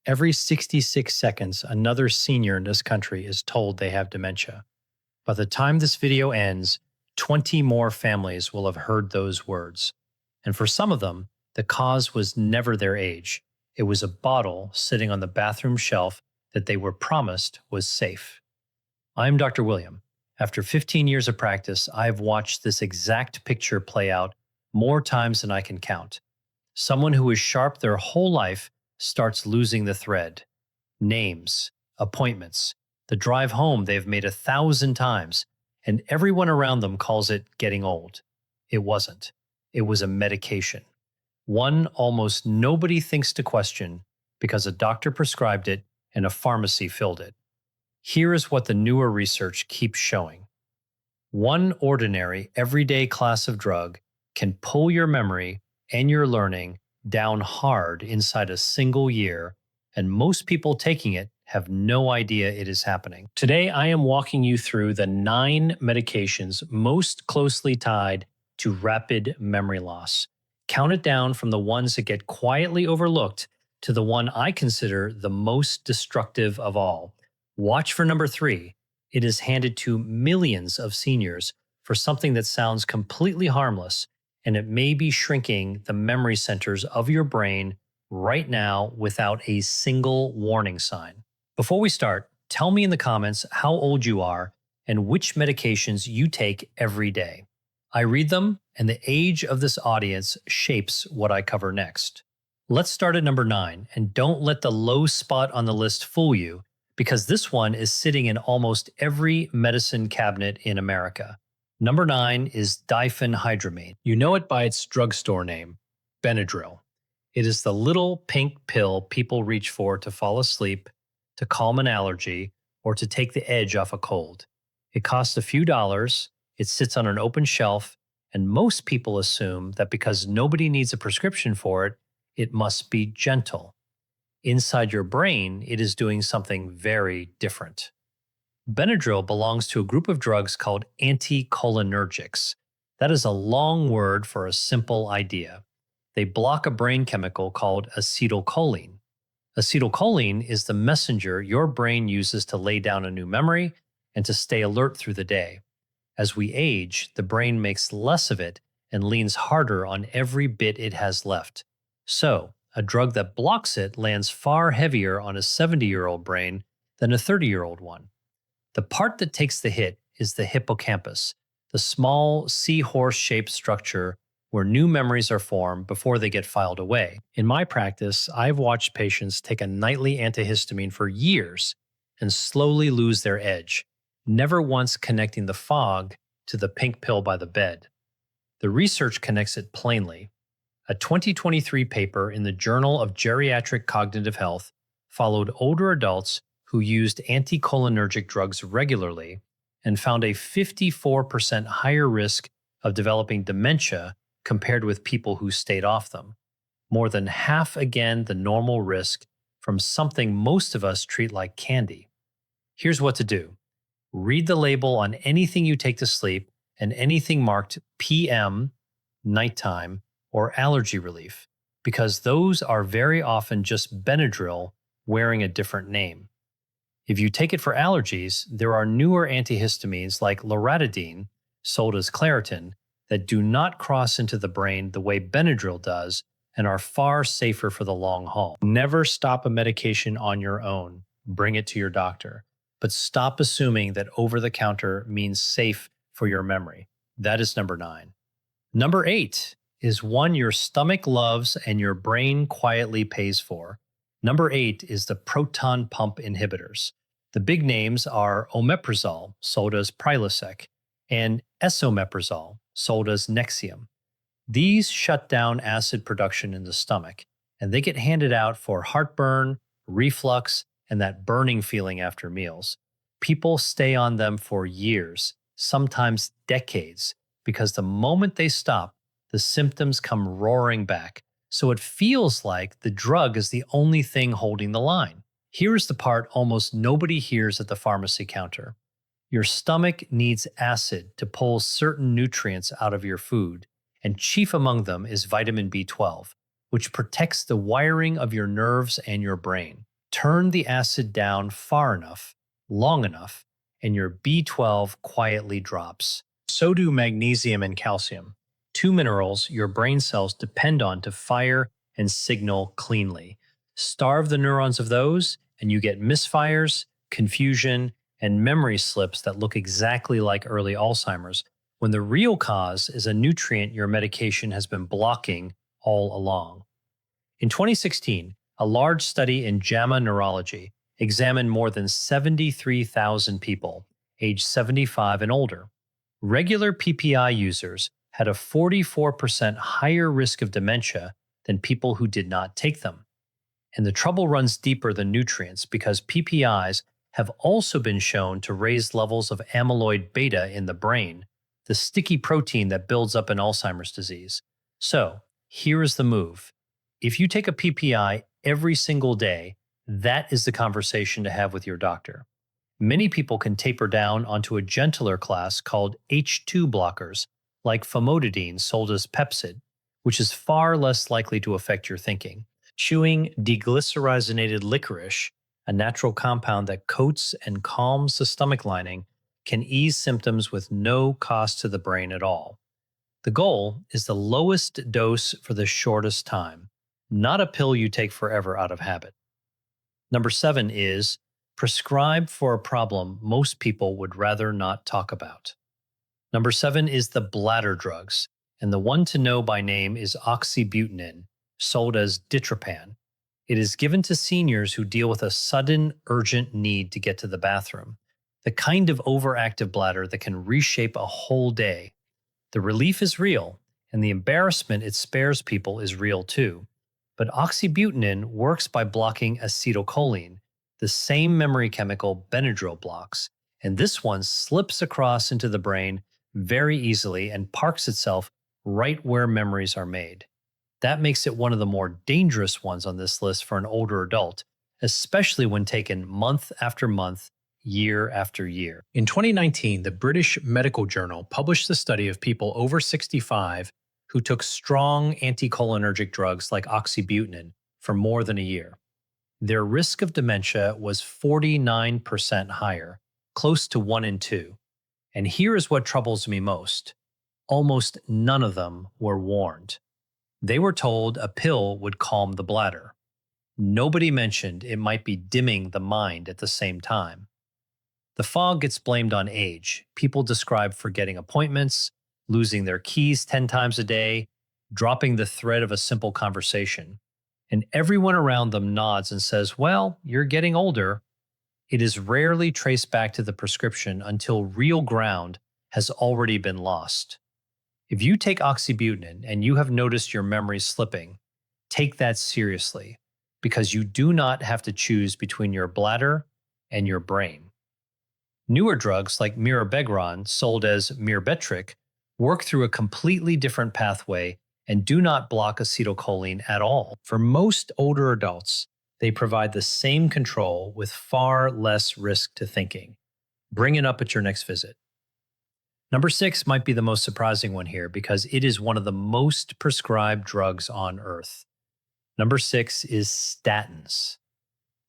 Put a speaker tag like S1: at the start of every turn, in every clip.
S1: Every 66 seconds, another senior in this country is told they have dementia. By the time this video ends, 20 more families will have heard those words. And for some of them, the cause was never their age. It was a bottle sitting on the bathroom shelf that they were promised was safe. I'm Dr. William. After 15 years of practice, I've watched this exact picture play out more times than I can count. Someone who is sharp their whole life starts losing the thread. Names, appointments, the drive home they've made 1,000 times, and everyone around them calls it getting old. It wasn't. It was a medication. One almost nobody thinks to question because a doctor prescribed it and a pharmacy filled it. Here is what the newer research keeps showing. One ordinary, everyday class of drug can pull your memory and your learning down hard inside a single year, and most people taking it have no idea it is happening. Today, I am walking you through the 9 medications most closely tied to rapid memory loss. Count it down from the ones that get quietly overlooked to the one I consider the most destructive of all. Watch for number 3. It is handed to millions of seniors for something that sounds completely harmless, and it may be shrinking the memory centers of your brain right now without a single warning sign. Before we start, tell me in the comments how old you are and which medications you take every day. I read them, and the age of this audience shapes what I cover next. Let's start at number 9, and don't let the low spot on the list fool you, because this one is sitting in almost every medicine cabinet in America. Number 9 is diphenhydramine. You know it by its drugstore name, Benadryl. It is the little pink pill people reach for to fall asleep, to calm an allergy, or to take the edge off a cold. It costs a few dollars, it sits on an open shelf, and most people assume that because nobody needs a prescription for it, it must be gentle. Inside your brain, it is doing something very different. Benadryl belongs to a group of drugs called anticholinergics. That is a long word for a simple idea. They block a brain chemical called acetylcholine. Acetylcholine is the messenger your brain uses to lay down a new memory and to stay alert through the day. As we age, the brain makes less of it and leans harder on every bit it has left. So, a drug that blocks it lands far heavier on a 70-year-old brain than a 30-year-old one. The part that takes the hit is the hippocampus, the small seahorse-shaped structure where new memories are formed before they get filed away. In my practice, I've watched patients take a nightly antihistamine for years and slowly lose their edge, never once connecting the fog to the pink pill by the bed. The research connects it plainly. A 2023 paper in the Journal of Geriatric Cognitive Health followed older adults who used anticholinergic drugs regularly and found a 54% higher risk of developing dementia compared with people who stayed off them. More than half again the normal risk from something most of us treat like candy. Here's what to do. Read the label on anything you take to sleep and anything marked PM, nighttime, or allergy relief, because those are very often just Benadryl wearing a different name. If you take it for allergies, there are newer antihistamines like loratadine, sold as Claritin, that do not cross into the brain the way Benadryl does and are far safer for the long haul. Never stop a medication on your own. Bring it to your doctor. But stop assuming that over-the-counter means safe for your memory. That is number 9. Number 8 is one your stomach loves and your brain quietly pays for. Number 8 is the proton pump inhibitors. The big names are omeprazole, sold as Prilosec, and esomeprazole, sold as Nexium. These shut down acid production in the stomach, and they get handed out for heartburn, reflux, and that burning feeling after meals. People stay on them for years, sometimes decades, because the moment they stop, the symptoms come roaring back. So it feels like the drug is the only thing holding the line. Here's the part almost nobody hears at the pharmacy counter. Your stomach needs acid to pull certain nutrients out of your food, and chief among them is vitamin B12, which protects the wiring of your nerves and your brain. Turn the acid down far enough, long enough, and your B12 quietly drops. So do magnesium and calcium, two minerals your brain cells depend on to fire and signal cleanly. Starve the neurons of those, and you get misfires, confusion, and memory slips that look exactly like early Alzheimer's, when the real cause is a nutrient your medication has been blocking all along. In 2016, a large study in JAMA Neurology examined more than 73,000 people, aged 75 and older. Regular PPI users had a 44% higher risk of dementia than people who did not take them. And the trouble runs deeper than nutrients because PPIs have also been shown to raise levels of amyloid beta in the brain, the sticky protein that builds up in Alzheimer's disease. So, here is the move. If you take a PPI every single day, that is the conversation to have with your doctor. Many people can taper down onto a gentler class called H2 blockers, like famotidine sold as Pepcid, which is far less likely to affect your thinking. Chewing deglycerinated licorice, a natural compound that coats and calms the stomach lining, can ease symptoms with no cost to the brain at all. The goal is the lowest dose for the shortest time, not a pill you take forever out of habit. Number 7 is prescribe for a problem most people would rather not talk about. Number 7 is the bladder drugs, and the one to know by name is oxybutynin, sold as Ditropan. It is given to seniors who deal with a sudden, urgent need to get to the bathroom, the kind of overactive bladder that can reshape a whole day. The relief is real, and the embarrassment it spares people is real too. But oxybutynin works by blocking acetylcholine, the same memory chemical Benadryl blocks, and this one slips across into the brain very easily and parks itself right where memories are made. That makes it one of the more dangerous ones on this list for an older adult, especially when taken month after month, year after year. In 2019, the British Medical Journal published a study of people over 65 who took strong anticholinergic drugs like oxybutynin for more than a year. Their risk of dementia was 49% higher, close to 1 in 2. And here is what troubles me most. Almost none of them were warned. They were told a pill would calm the bladder. Nobody mentioned it might be dimming the mind at the same time. The fog gets blamed on age. People describe forgetting appointments, losing their keys 10 times a day, dropping the thread of a simple conversation. And everyone around them nods and says, well, you're getting older. It is rarely traced back to the prescription until real ground has already been lost. If you take oxybutynin and you have noticed your memory slipping, take that seriously, because you do not have to choose between your bladder and your brain. Newer drugs like mirabegron, sold as Myrbetriq, work through a completely different pathway and do not block acetylcholine at all. For most older adults, they provide the same control with far less risk to thinking. Bring it up at your next visit. Number 6 might be the most surprising one here because it is one of the most prescribed drugs on earth. Number 6 is statins.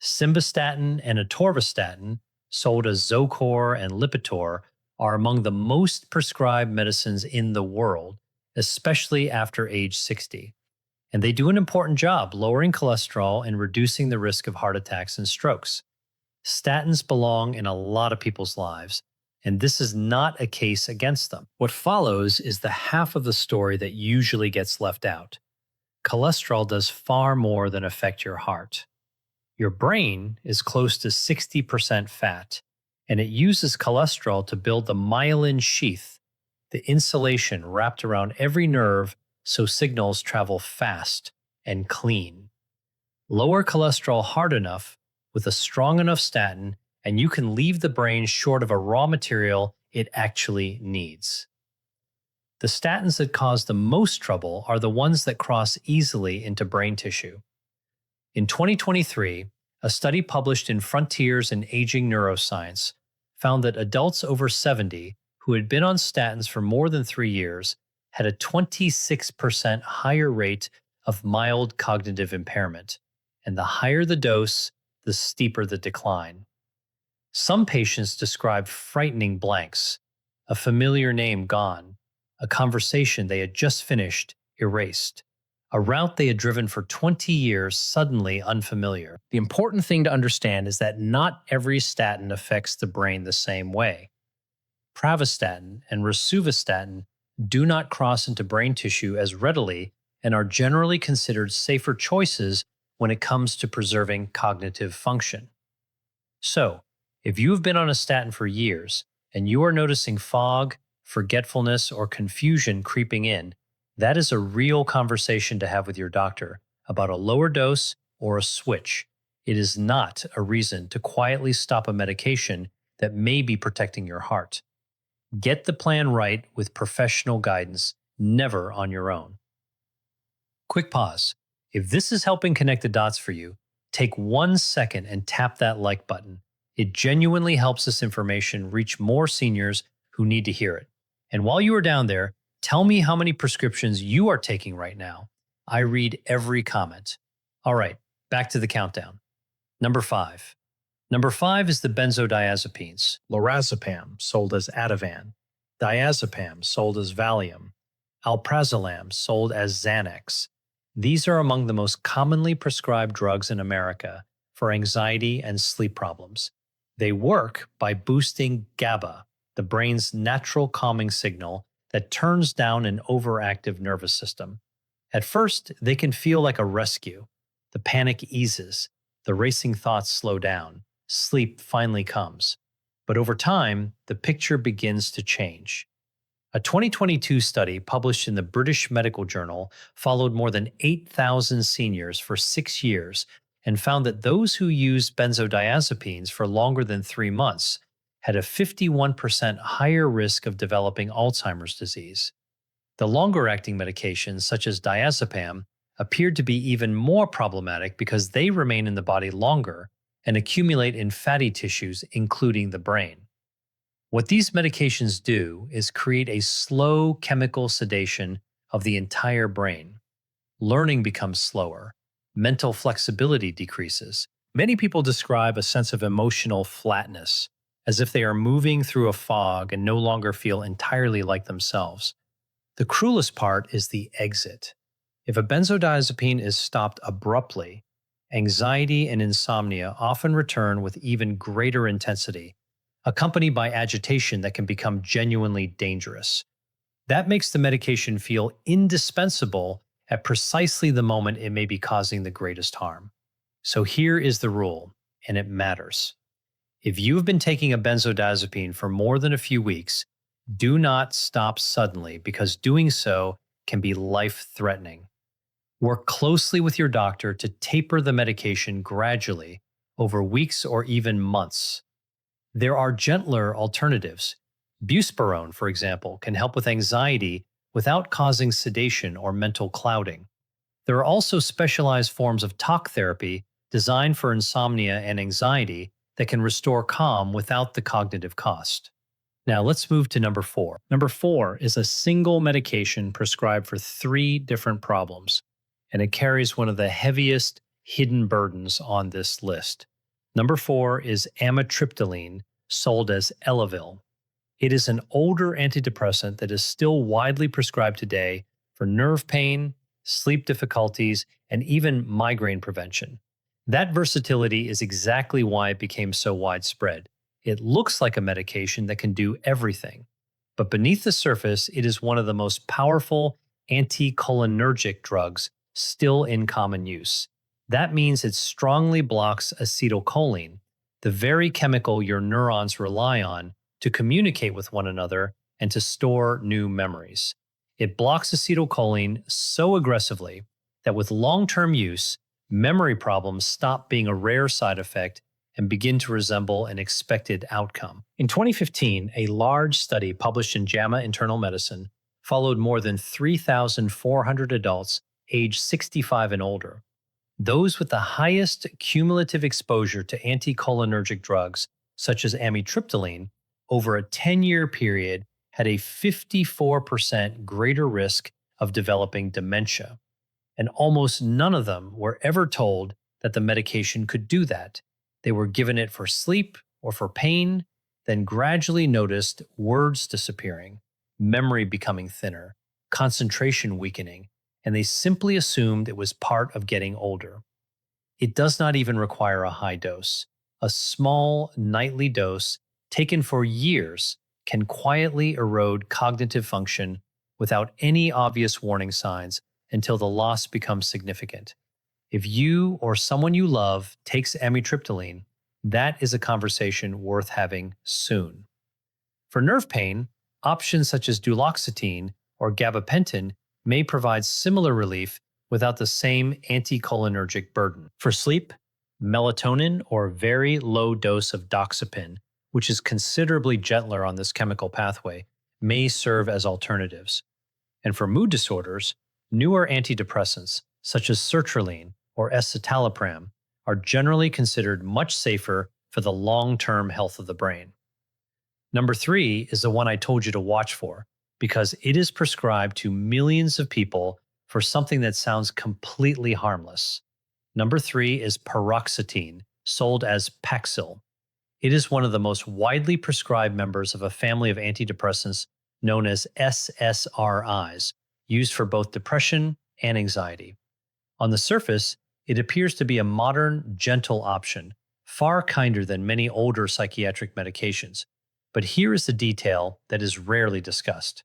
S1: Simvastatin and atorvastatin, sold as Zocor and Lipitor, are among the most prescribed medicines in the world, especially after age 60. And they do an important job lowering cholesterol and reducing the risk of heart attacks and strokes. Statins belong in a lot of people's lives, and this is not a case against them. What follows is the half of the story that usually gets left out. Cholesterol does far more than affect your heart. Your brain is close to 60% fat, and it uses cholesterol to build the myelin sheath, the insulation wrapped around every nerve so signals travel fast and clean. Lower cholesterol hard enough with a strong enough statin, and you can leave the brain short of a raw material it actually needs. The statins that cause the most trouble are the ones that cross easily into brain tissue. In 2023, a study published in Frontiers in Aging Neuroscience found that adults over 70 who had been on statins for more than 3 years had a 26% higher rate of mild cognitive impairment. And the higher the dose, the steeper the decline. Some patients describe frightening blanks, a familiar name gone, a conversation they had just finished erased, a route they had driven for 20 years suddenly unfamiliar. The important thing to understand is that not every statin affects the brain the same way. Pravastatin and rosuvastatin do not cross into brain tissue as readily and are generally considered safer choices when it comes to preserving cognitive function. So, if you have been on a statin for years and you are noticing fog, forgetfulness, or confusion creeping in, that is a real conversation to have with your doctor about a lower dose or a switch. It is not a reason to quietly stop a medication that may be protecting your heart. Get the plan right with professional guidance, never on your own. Quick pause. If this is helping connect the dots for you, take 1 second and tap that like button. It genuinely helps this information reach more seniors who need to hear it. And while you are down there, tell me how many prescriptions you are taking right now. I read every comment. All right, back to the countdown. Number 5. Number 5 is the benzodiazepines. Lorazepam, sold as Ativan. Diazepam, sold as Valium. Alprazolam, sold as Xanax. These are among the most commonly prescribed drugs in America for anxiety and sleep problems. They work by boosting GABA, the brain's natural calming signal that turns down an overactive nervous system. At first, they can feel like a rescue. The panic eases, the racing thoughts slow down, sleep finally comes. But over time, the picture begins to change. A 2022 study published in the British Medical Journal followed more than 8,000 seniors for 6 years and found that those who used benzodiazepines for longer than 3 months had a 51% higher risk of developing Alzheimer's disease. The longer-acting medications, such as diazepam, appeared to be even more problematic because they remain in the body longer and accumulate in fatty tissues, including the brain. What these medications do is create a slow chemical sedation of the entire brain. Learning becomes slower. Mental flexibility decreases. Many people describe a sense of emotional flatness, as if they are moving through a fog and no longer feel entirely like themselves. The cruelest part is the exit. If a benzodiazepine is stopped abruptly, anxiety and insomnia often return with even greater intensity, accompanied by agitation that can become genuinely dangerous. That makes the medication feel indispensable at precisely the moment it may be causing the greatest harm. So here is the rule, and it matters. If you have been taking a benzodiazepine for more than a few weeks, do not stop suddenly because doing so can be life-threatening. Work closely with your doctor to taper the medication gradually over weeks or even months. There are gentler alternatives. Buspirone, for example, can help with anxiety without causing sedation or mental clouding. There are also specialized forms of talk therapy designed for insomnia and anxiety that can restore calm without the cognitive cost. Now let's move to number 4. Number 4 is a single medication prescribed for 3 different problems, and it carries one of the heaviest hidden burdens on this list. Number 4 is amitriptyline, sold as Elavil. It is an older antidepressant that is still widely prescribed today for nerve pain, sleep difficulties, and even migraine prevention. That versatility is exactly why it became so widespread. It looks like a medication that can do everything, but beneath the surface, it is one of the most powerful anticholinergic drugs still in common use. That means it strongly blocks acetylcholine, the very chemical your neurons rely on to communicate with one another and to store new memories. It blocks acetylcholine so aggressively that with long-term use, memory problems stop being a rare side effect and begin to resemble an expected outcome. In 2015, a large study published in JAMA Internal Medicine followed more than 3,400 adults aged 65 and older. Those with the highest cumulative exposure to anticholinergic drugs, such as amitriptyline, over a 10-year period had a 54% greater risk of developing dementia. And almost none of them were ever told that the medication could do that. They were given it for sleep or for pain, then gradually noticed words disappearing, memory becoming thinner, concentration weakening, and they simply assumed it was part of getting older. It does not even require a high dose. A small nightly dose taken for years can quietly erode cognitive function without any obvious warning signs until the loss becomes significant. If you or someone you love takes amitriptyline, that is a conversation worth having soon. For nerve pain, options such as duloxetine or gabapentin may provide similar relief without the same anticholinergic burden. For sleep, melatonin or very low dose of doxepin, which is considerably gentler on this chemical pathway, may serve as alternatives. And for mood disorders, newer antidepressants such as sertraline or escitalopram are generally considered much safer for the long-term health of the brain. Number 3 is the one I told you to watch for because it is prescribed to millions of people for something that sounds completely harmless. Number 3 is paroxetine, sold as Paxil. It is one of the most widely prescribed members of a family of antidepressants known as SSRIs, used for both depression and anxiety. On the surface, it appears to be a modern, gentle option, far kinder than many older psychiatric medications. But here is the detail that is rarely discussed.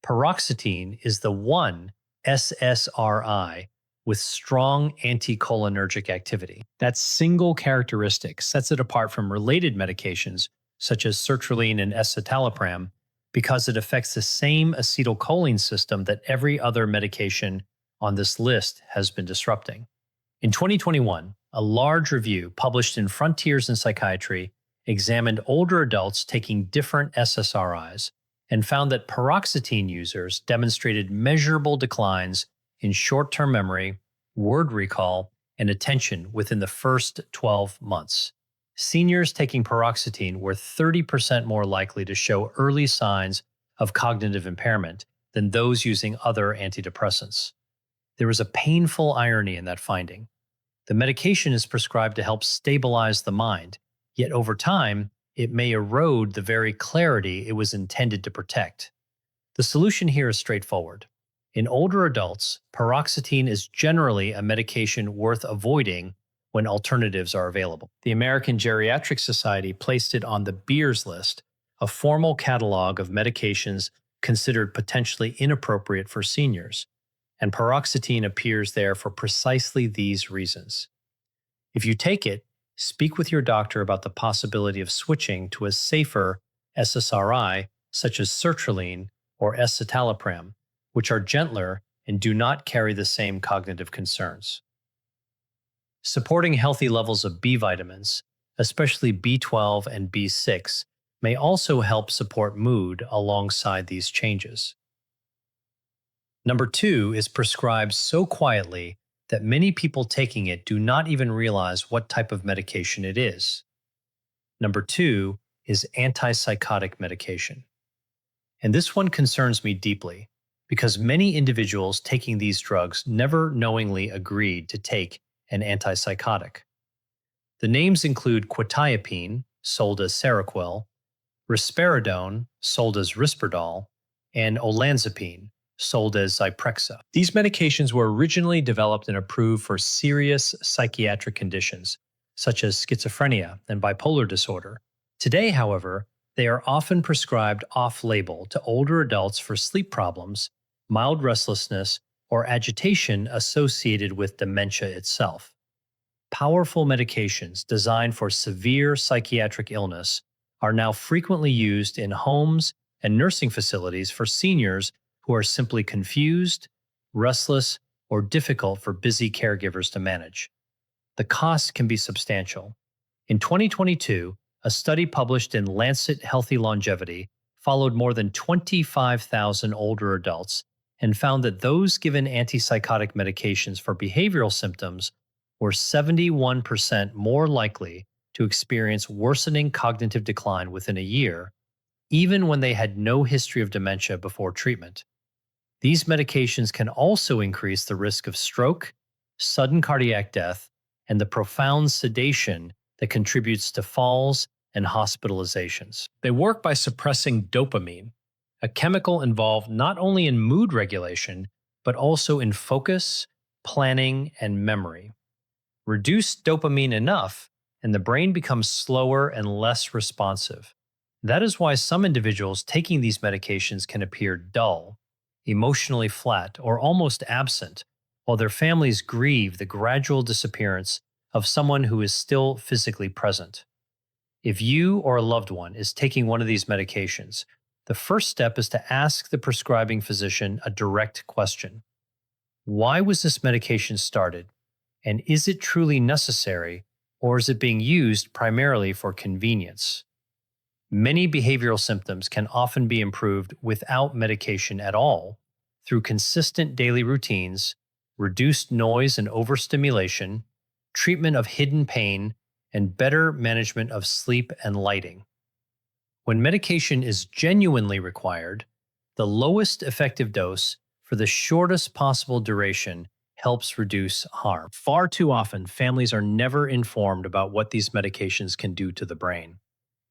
S1: Paroxetine is the one SSRI with strong anticholinergic activity. That single characteristic sets it apart from related medications such as sertraline and escitalopram because it affects the same acetylcholine system that every other medication on this list has been disrupting. In 2021, a large review published in Frontiers in Psychiatry examined older adults taking different SSRIs and found that paroxetine users demonstrated measurable declines in short-term memory, word recall, and attention within the first 12 months. Seniors taking paroxetine were 30% more likely to show early signs of cognitive impairment than those using other antidepressants. There is a painful irony in that finding. The medication is prescribed to help stabilize the mind, yet over time, it may erode the very clarity it was intended to protect. The solution here is straightforward. In older adults, paroxetine is generally a medication worth avoiding when alternatives are available. The American Geriatric Society placed it on the Beers list, a formal catalog of medications considered potentially inappropriate for seniors, and paroxetine appears there for precisely these reasons. If you take it, speak with your doctor about the possibility of switching to a safer SSRI such as sertraline or escitalopram, which are gentler and do not carry the same cognitive concerns. Supporting healthy levels of B vitamins, especially B12 and B6, may also help support mood alongside these changes. Number 2 is prescribed so quietly that many people taking it do not even realize what type of medication it is. Number 2 is antipsychotic medication. And this one concerns me deeply because many individuals taking these drugs never knowingly agreed to take an antipsychotic. The names include quetiapine, sold as Seroquel, risperidone, sold as Risperdal, and olanzapine, sold as Zyprexa. These medications were originally developed and approved for serious psychiatric conditions, such as schizophrenia and bipolar disorder. Today, however, they are often prescribed off-label to older adults for sleep problems, mild restlessness, or agitation associated with dementia itself. Powerful medications designed for severe psychiatric illness are now frequently used in homes and nursing facilities for seniors who are simply confused, restless, or difficult for busy caregivers to manage. The cost can be substantial. In 2022, a study published in Lancet Healthy Longevity followed more than 25,000 older adults and found that those given antipsychotic medications for behavioral symptoms were 71% more likely to experience worsening cognitive decline within a year, even when they had no history of dementia before treatment. These medications can also increase the risk of stroke, sudden cardiac death, and the profound sedation that contributes to falls and hospitalizations. They work by suppressing dopamine, a chemical involved not only in mood regulation, but also in focus, planning, and memory. Reduce dopamine enough, and the brain becomes slower and less responsive. That is why some individuals taking these medications can appear dull, emotionally flat, or almost absent, while their families grieve the gradual disappearance of someone who is still physically present. If you or a loved one is taking one of these medications, the first step is to ask the prescribing physician a direct question. Why was this medication started? And is it truly necessary, or is it being used primarily for convenience? Many behavioral symptoms can often be improved without medication at all through consistent daily routines, reduced noise and overstimulation, treatment of hidden pain, and better management of sleep and lighting. When medication is genuinely required, the lowest effective dose for the shortest possible duration helps reduce harm. Far too often, families are never informed about what these medications can do to the brain.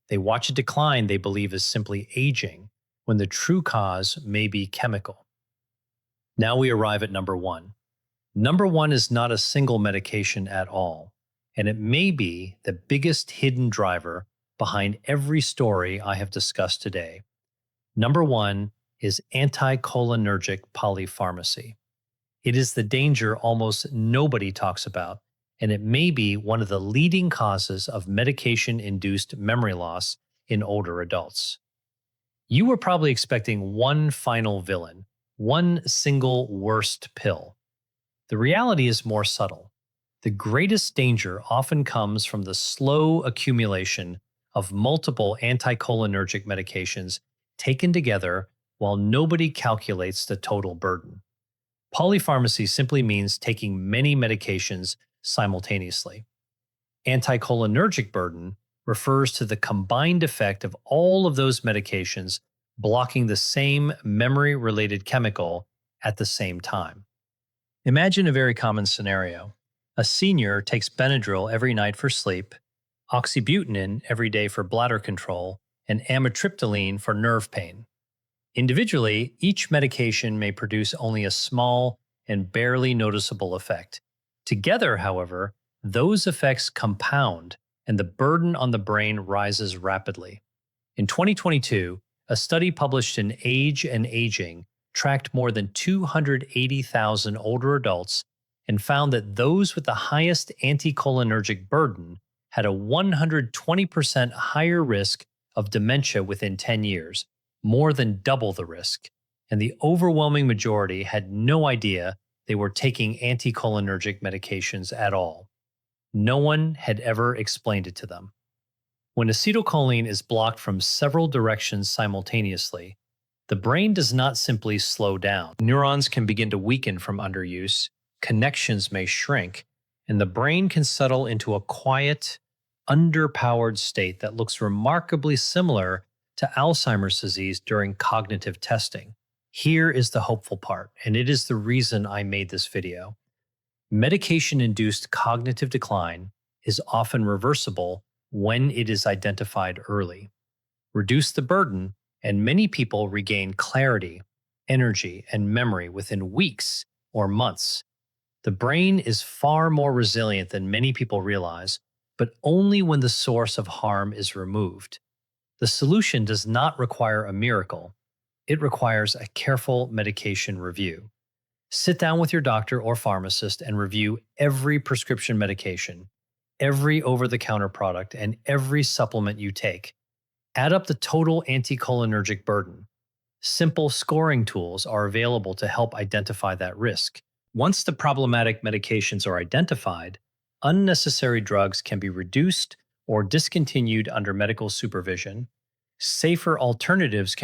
S1: They watch a decline they believe is simply aging, when the true cause may be chemical. Now we arrive at number one. Number one is not a single medication at all, and it may be the biggest hidden driver behind every story I have discussed today. Number one is anticholinergic polypharmacy. It is the danger almost nobody talks about, and it may be one of the leading causes of medication-induced memory loss in older adults. You were probably expecting one final villain, one single worst pill. The reality is more subtle. The greatest danger often comes from the slow accumulation of multiple anticholinergic medications taken together while nobody calculates the total burden. Polypharmacy simply means taking many medications simultaneously. Anticholinergic burden refers to the combined effect of all of those medications blocking the same memory-related chemical at the same time. Imagine a very common scenario. A senior takes Benadryl every night for sleep, oxybutynin every day for bladder control, and amitriptyline for nerve pain. Individually, each medication may produce only a small and barely noticeable effect. Together, however, those effects compound and the burden on the brain rises rapidly. In 2022, a study published in Age and Aging tracked more than 280,000 older adults and found that those with the highest anticholinergic burden had a 120% higher risk of dementia within 10 years, more than double the risk, and the overwhelming majority had no idea they were taking anticholinergic medications at all. No one had ever explained it to them. When acetylcholine is blocked from several directions simultaneously, the brain does not simply slow down. Neurons can begin to weaken from underuse, connections may shrink, and the brain can settle into a quiet, underpowered state that looks remarkably similar to Alzheimer's disease during cognitive testing. Here is the hopeful part, and it is the reason I made this video. Medication-induced cognitive decline is often reversible when it is identified early. Reduce the burden, and many people regain clarity, energy, and memory within weeks or months. The brain is far more resilient than many people realize, but only when the source of harm is removed. The solution does not require a miracle. It requires a careful medication review. Sit down with your doctor or pharmacist and review every prescription medication, every over-the-counter product, and every supplement you take. Add up the total anticholinergic burden. Simple scoring tools are available to help identify that risk. Once the problematic medications are identified, unnecessary drugs can be reduced or discontinued under medical supervision. Safer alternatives can